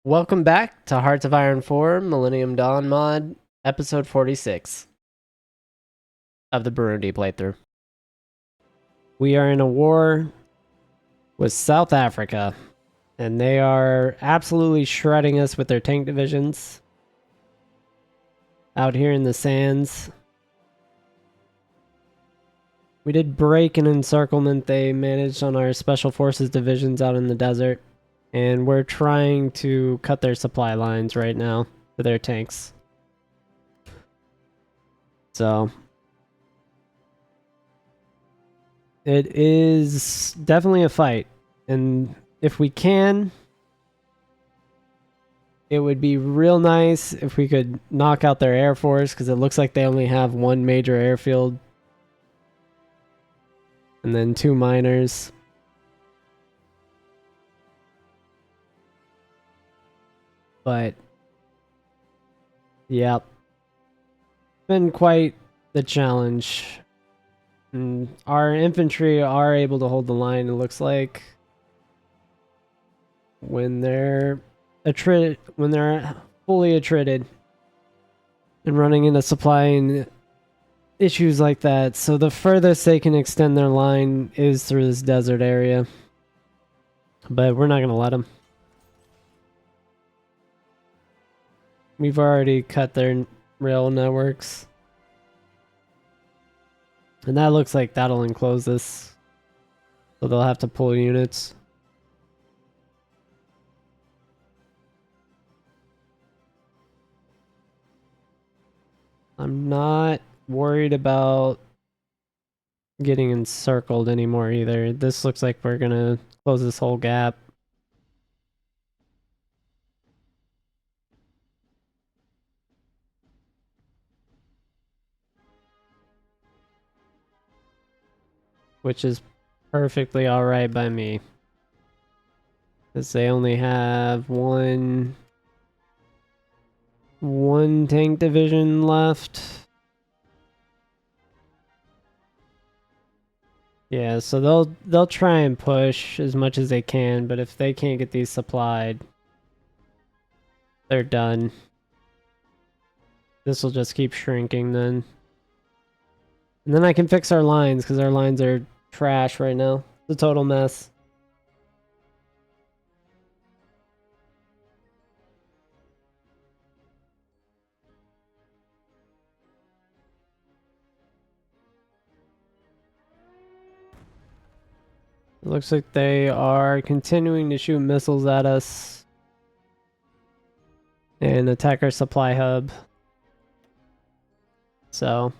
Welcome back to Hearts of Iron 4 Millennium Dawn mod, episode 46 of the Burundi playthrough. We are in a war with South Africa, and they are absolutely shredding us with their tank divisions out here in the sands. We did break an encirclement they managed on our special forces divisions out in the desert. And we're trying to cut their supply lines right now for their tanks. So it is definitely a fight. And if we can, it would be real nice if we could knock out their air force, because it looks like they only have one major airfield and then two minors. But yeah, been quite the challenge. And our infantry are able to hold the line, it looks like, when they're fully attrited and running into supply and issues like that. So the furthest they can extend their line is through this desert area, but we're not going to let them. We've already cut their rail networks. And that looks like that'll enclose this. So they'll have to pull units. I'm not worried about getting encircled anymore either. This looks like we're gonna close this whole gap. Which is perfectly alright by me. Because they only have one tank division left. Yeah, so they'll try and push as much as they can, but if they can't get these supplied, they're done. This will just keep shrinking then. And then I can fix our lines, because our lines are trash right now. It's a total mess. It looks like they are continuing to shoot missiles at us and attack our supply hub. So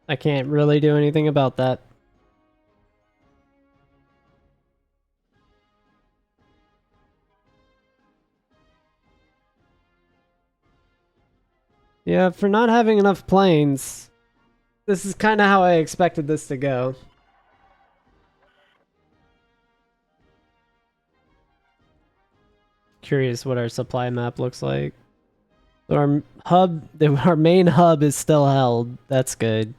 I can't really do anything about that. Yeah, for not having enough planes, this is kind of how I expected this to go. Curious what our supply map looks like. So our main hub is still held. That's good.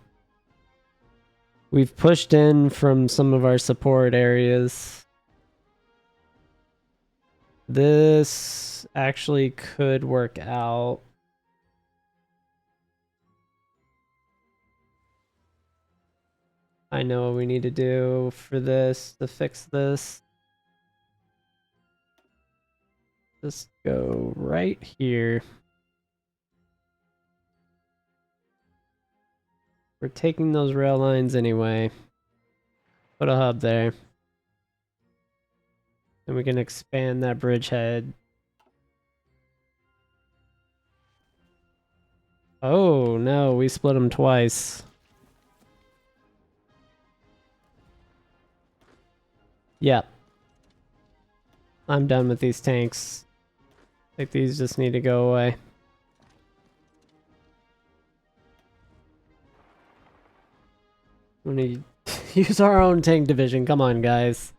We've pushed in from some of our support areas. This actually could work out. I know what we need to do for this to fix this. Just go right here. We're taking those rail lines anyway. Put a hub there. And we can expand that bridgehead. Oh no, we split them twice. Yep. I'm done with these tanks. I think these just need to go away. We need to use our own tank division. Come on, guys.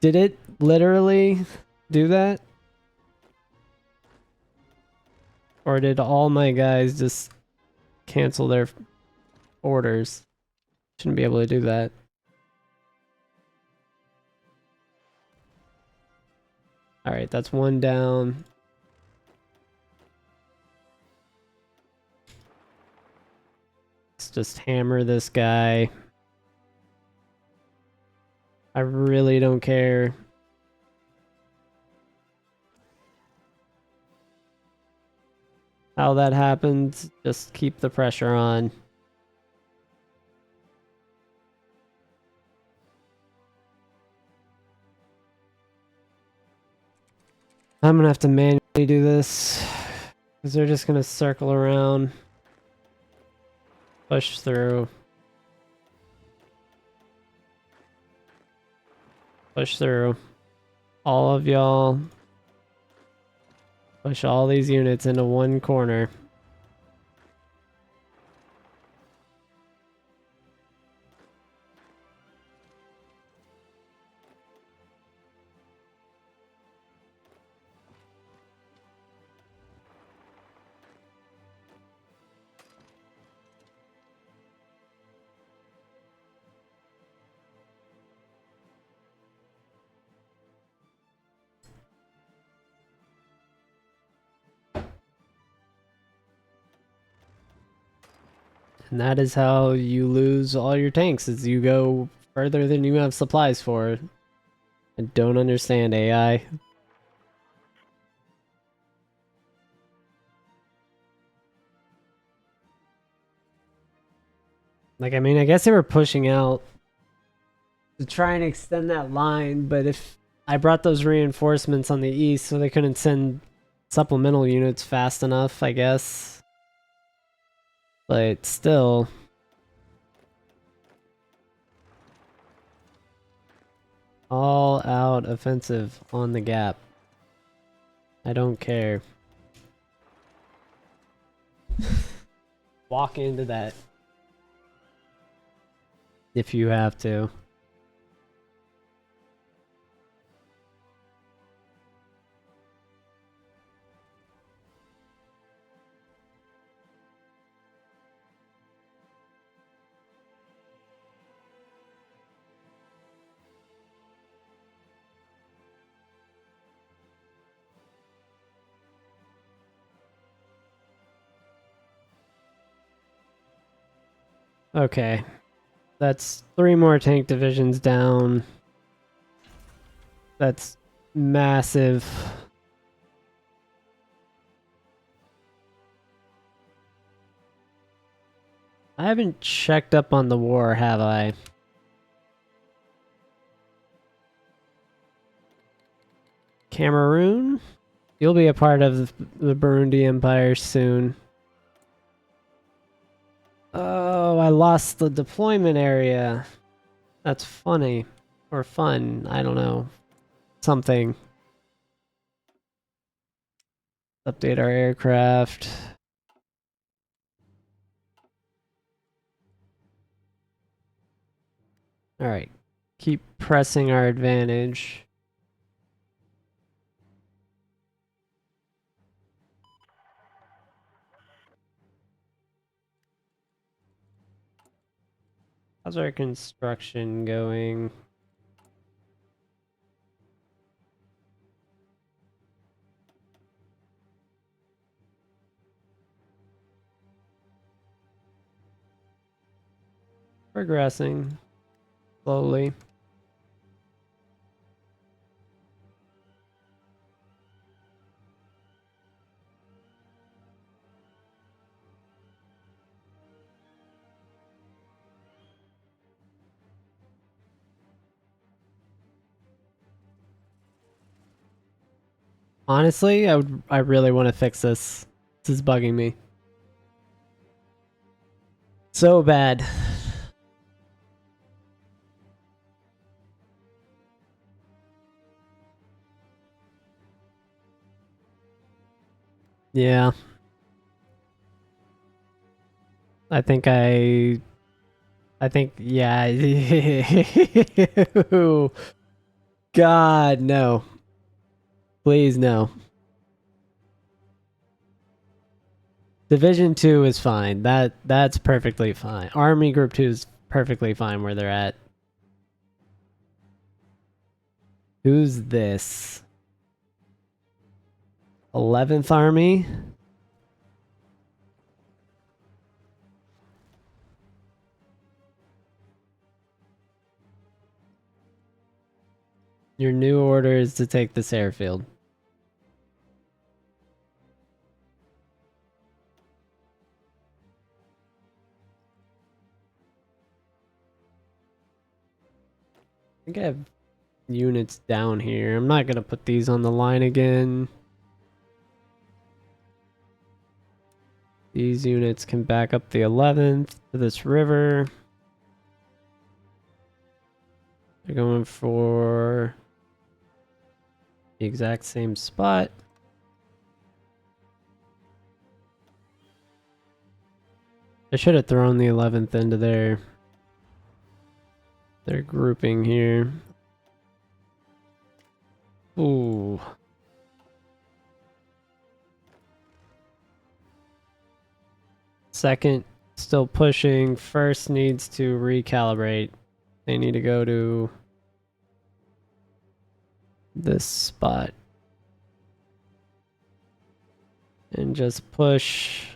Did it literally do that? Or did all my guys just cancel their orders? Shouldn't be able to do that. Alright, that's one down. Let's just hammer this guy. I really don't care. How that happens, just keep the pressure on. I'm gonna have to manually do this, because they're just gonna circle around. Push through. Push through. All of y'all. Push all these units into one corner. And that is how you lose all your tanks, is you go further than you have supplies for. I don't understand AI. Like, I mean, I guess they were pushing out to try and extend that line, but if I brought those reinforcements on the east so they couldn't send supplemental units fast enough, I guess. But still... all out offensive on the gap. I don't care. Walk into that if you have to. Okay. That's 3 more tank divisions down. That's massive. I haven't checked up on the war, have I? Cameroon? You'll be a part of the Burundi Empire soon. Oh, I lost the deployment area. That's funny. Or fun. I don't know. Something. Update our aircraft. Alright. Keep pressing our advantage. How's our construction going? Progressing. Slowly. Honestly, I really want to fix this. This is bugging me. So bad. Yeah. I think, yeah. God, no. Please, no. Division 2 is fine. That's perfectly fine. Army Group 2 is perfectly fine where they're at. Who's this? 11th Army. Your new order is to take this airfield. I think I have units down here. I'm not going to put these on the line again. These units can back up the 11th to this river. They're going for the exact same spot. I should have thrown the 11th into their grouping here. Ooh. Second, still pushing. First needs to recalibrate. They need to go to this spot. And just push.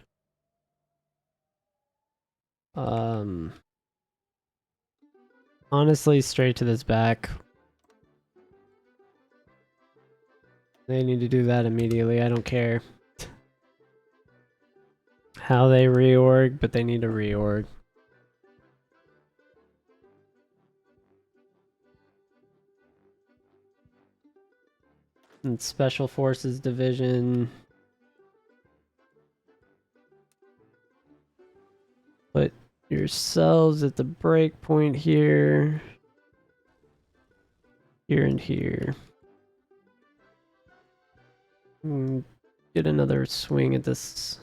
Honestly, straight to this back. They need to do that immediately. I don't care how they reorg, but they need to reorg. And Special Forces Division. Put yourselves at the break point here. Here and here. Get another swing at this.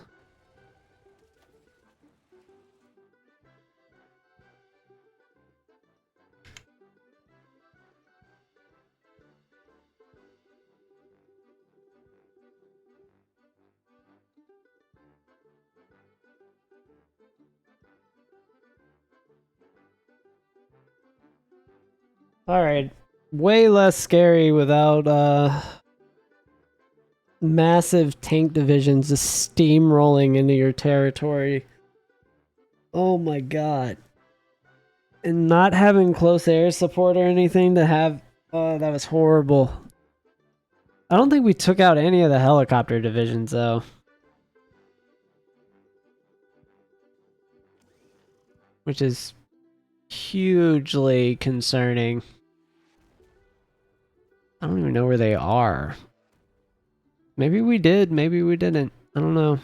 Alright. Way less scary without massive tank divisions just steamrolling into your territory. Oh my god. And not having close air support or anything to have... Oh, that was horrible. I don't think we took out any of the helicopter divisions, though. Which is hugely concerning. I don't even know where they are. Maybe we did, maybe we didn't. I don't know.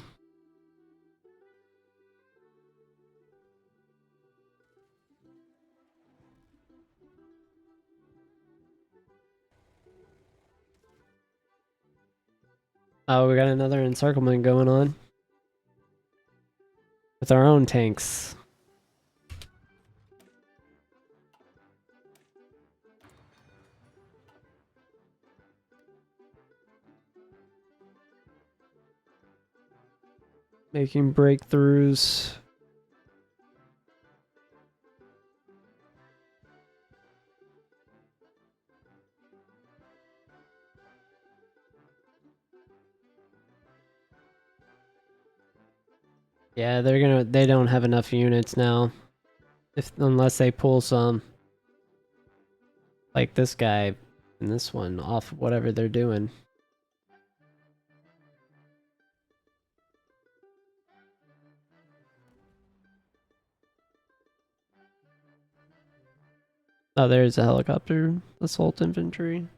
Oh, we got another encirclement going on. With our own tanks. Making breakthroughs. Yeah, they don't have enough units now. Unless they pull some. Like this guy and this one off whatever they're doing. Oh, there's a helicopter. Assault infantry.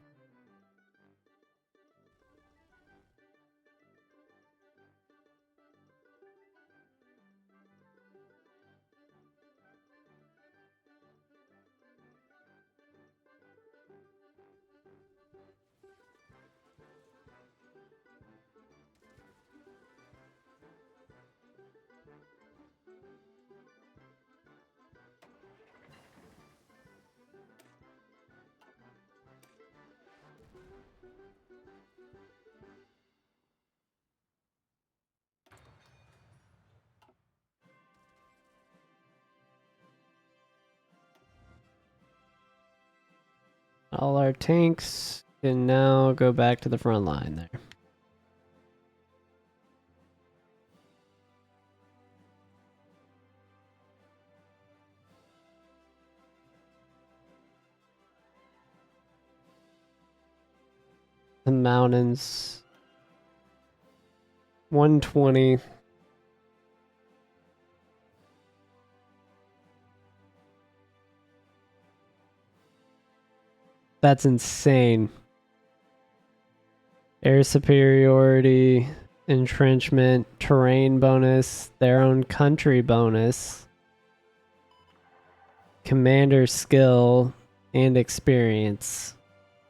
All our tanks can now go back to the front line there. The mountains. 120. That's insane. Air superiority, entrenchment, terrain bonus, their own country bonus, commander skill, and experience.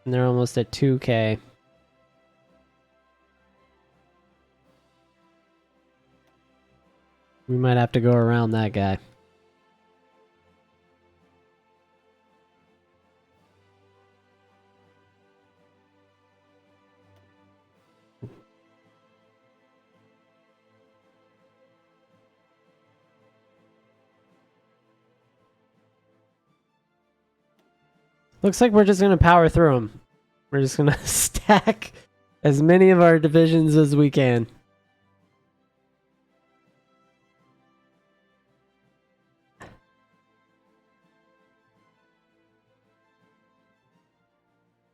And they're almost at 2k. We might have to go around that guy. Looks like we're just going to power through them. We're just going to stack as many of our divisions as we can.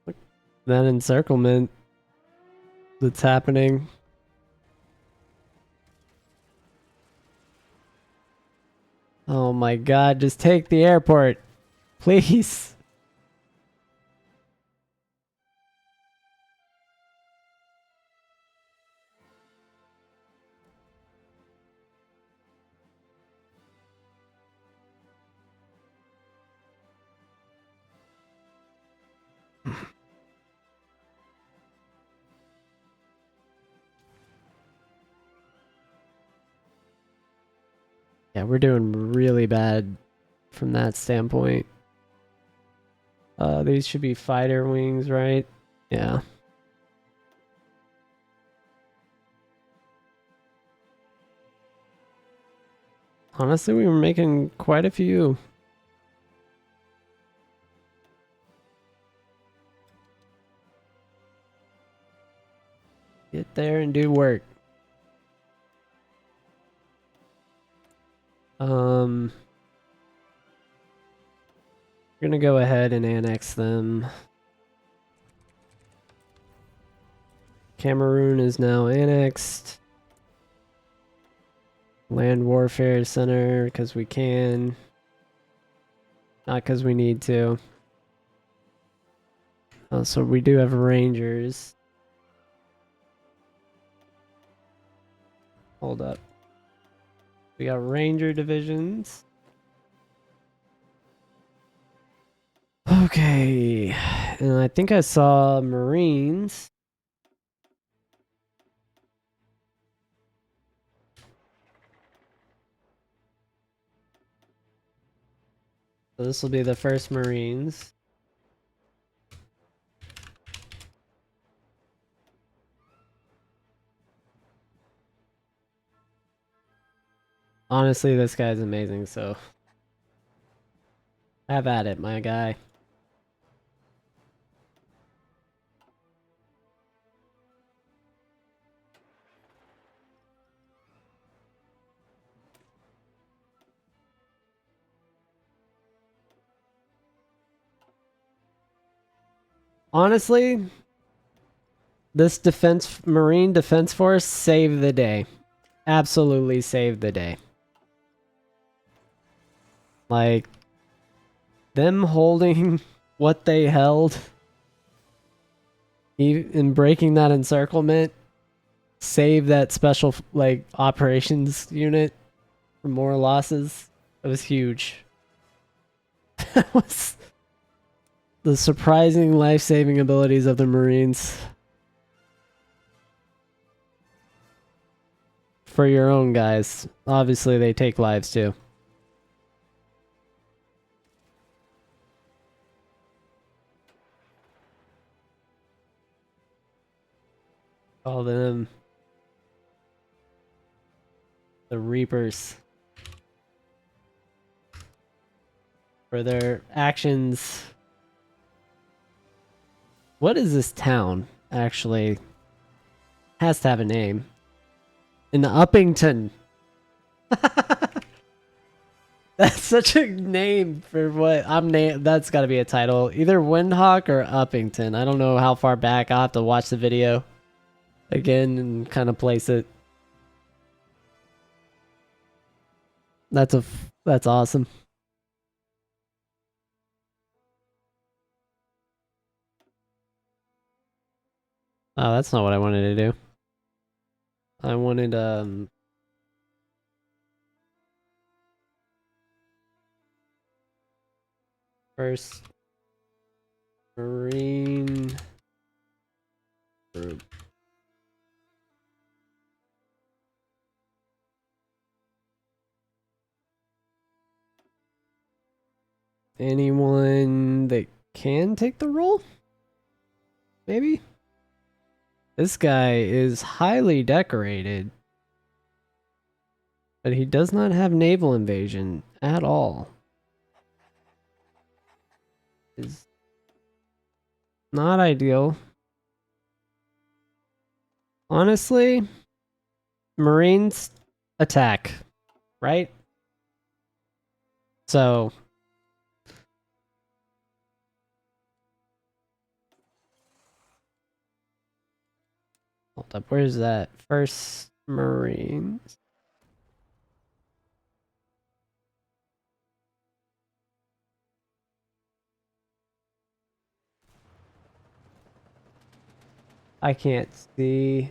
Look, that encirclement that's happening. Oh my god, just take the airport. Please. Yeah, we're doing really bad from that standpoint. These should be fighter wings, right? Yeah. Honestly, we were making quite a few. Get there and do work. We're gonna go ahead and annex them. Cameroon is now annexed. Land Warfare Center, because we can. Not because we need to. So we do have rangers. Hold up. We got ranger divisions. Okay. And I think I saw marines. So this will be the first marines. Honestly, this guy's amazing, so have at it, my guy. Honestly, this Marine Defense Force saved the day. Absolutely saved the day. Like, them holding what they held in breaking that encirclement saved that special, like, operations unit from more losses. It was huge. That was the surprising life-saving abilities of the Marines. For your own guys. Obviously, they take lives too. Call them the Reapers for their actions. What is this town, actually? Has to have a name. In Upington. That's such a name for what I'm named. That's got to be a title. Either Windhawk or Uppington. I don't know how far back. I'll have to watch the video again and kind of place it. That's awesome. Oh, that's not what I wanted to do. I wanted first Marine group. Anyone that can take the role? Maybe? This guy is highly decorated, but he does not have naval invasion at all. Is not ideal. Honestly, Marines attack, right? So hold up, where's that? First Marines. I can't see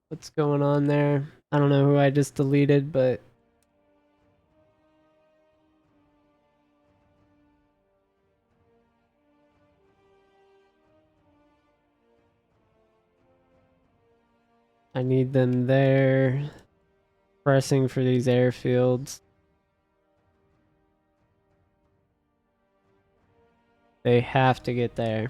what's going on there. I don't know who I just deleted, but I need them there. Pressing for these airfields. They have to get there.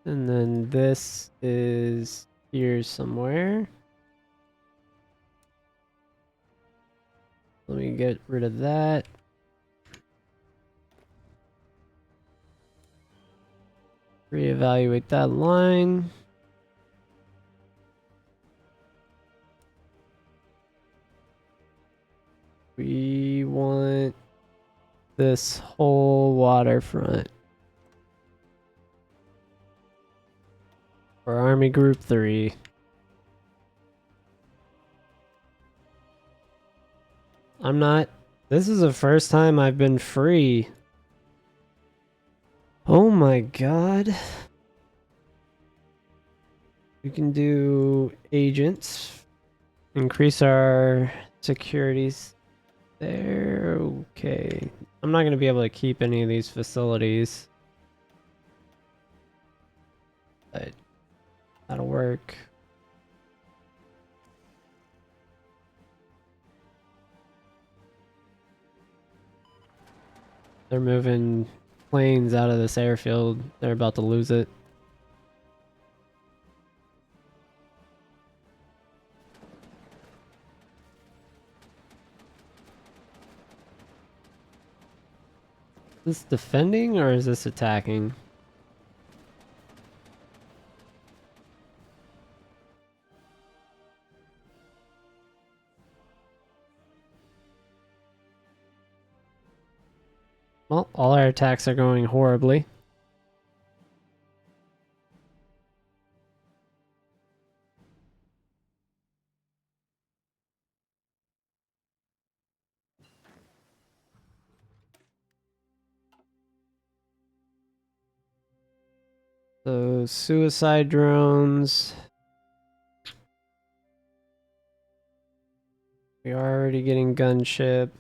And then this is here somewhere. Let me get rid of that. Reevaluate that line. We want this whole waterfront for Army Group 3. I'm not... This is the first time I've been free. Oh my god. We can do agents. Increase our securities there. Okay. I'm not going to be able to keep any of these facilities. But that'll work. They're moving planes out of this airfield. They're about to lose it. Is this defending or is this attacking? Well, all our attacks are going horribly. So, suicide drones. We are already getting gunship.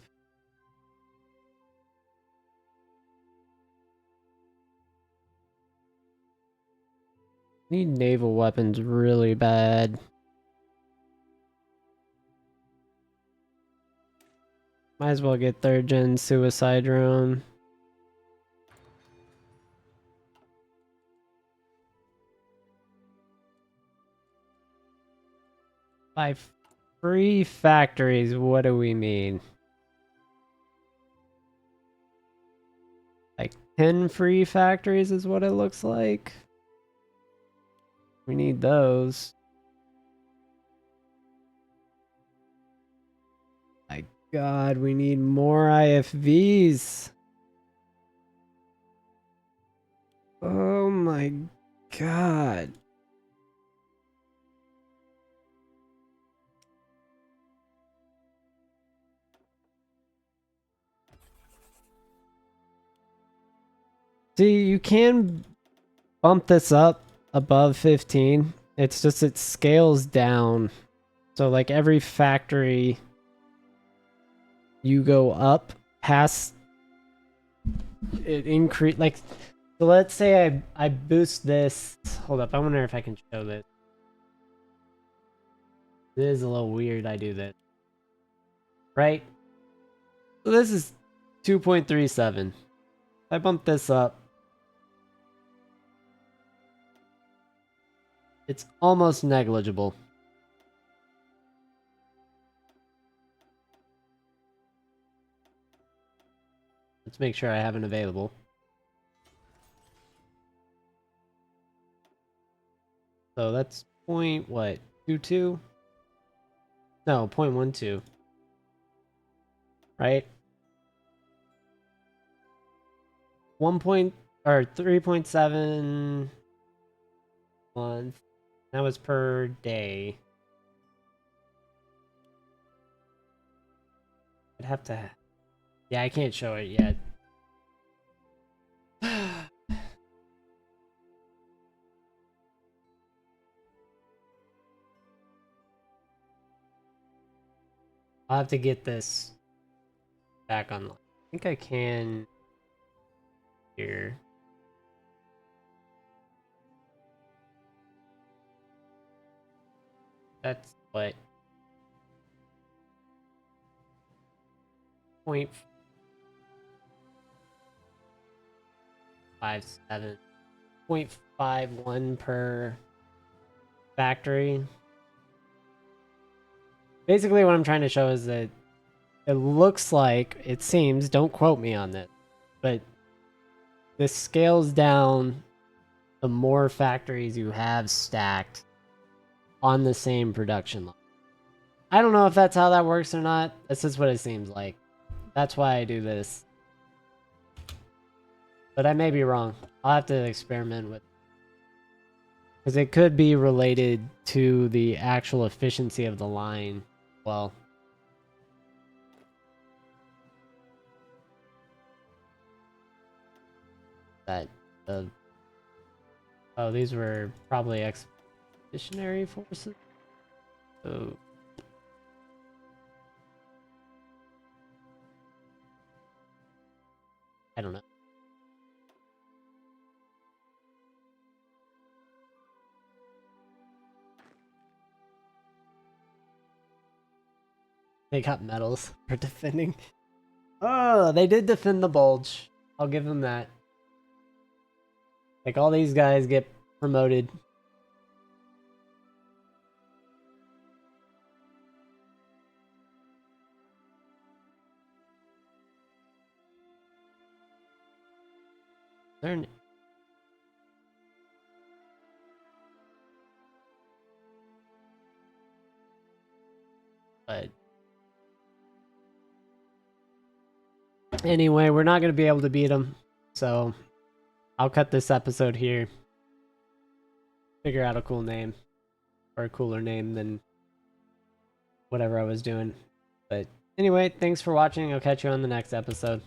Need naval weapons really bad. Might as well get 3rd gen suicide drone. By free factories, what do we mean? Like 10 free factories is what it looks like. We need those. My God, we need more IFVs. Oh my God. See, you can bump this up above 15. It's just it scales down. So like every factory you go up past it increase like so let's say I boost this. Hold up, I wonder if I can show this. It is a little weird I do this. Right? So this is 2.37. I bump this up. It's almost negligible. Let's make sure I have it available. So that's point what? 22? No, 0.12. Right? 3.7 month. That was per day. I'd have to. Yeah, I can't show it yet. I'll have to get this back online. I think I can here. That's what 0.57, 0.51 per factory. Basically what I'm trying to show is that it looks like, it seems, don't quote me on this, but this scales down the more factories you have stacked on the same production line. I don't know if that's how that works or not. This is what it seems like. That's why I do this. But I may be wrong. I'll have to experiment with it. Because it could be related to the actual efficiency of the line. Well, that the oh, these were probably expeditionary forces. So I don't know. They got medals for defending. Oh, they did defend the bulge. I'll give them that. Like all these guys get promoted. They're but anyway, we're not going to be able to beat them. So I'll cut this episode here. Figure out a cool name. Or a cooler name than whatever I was doing. But anyway, thanks for watching. I'll catch you on the next episode.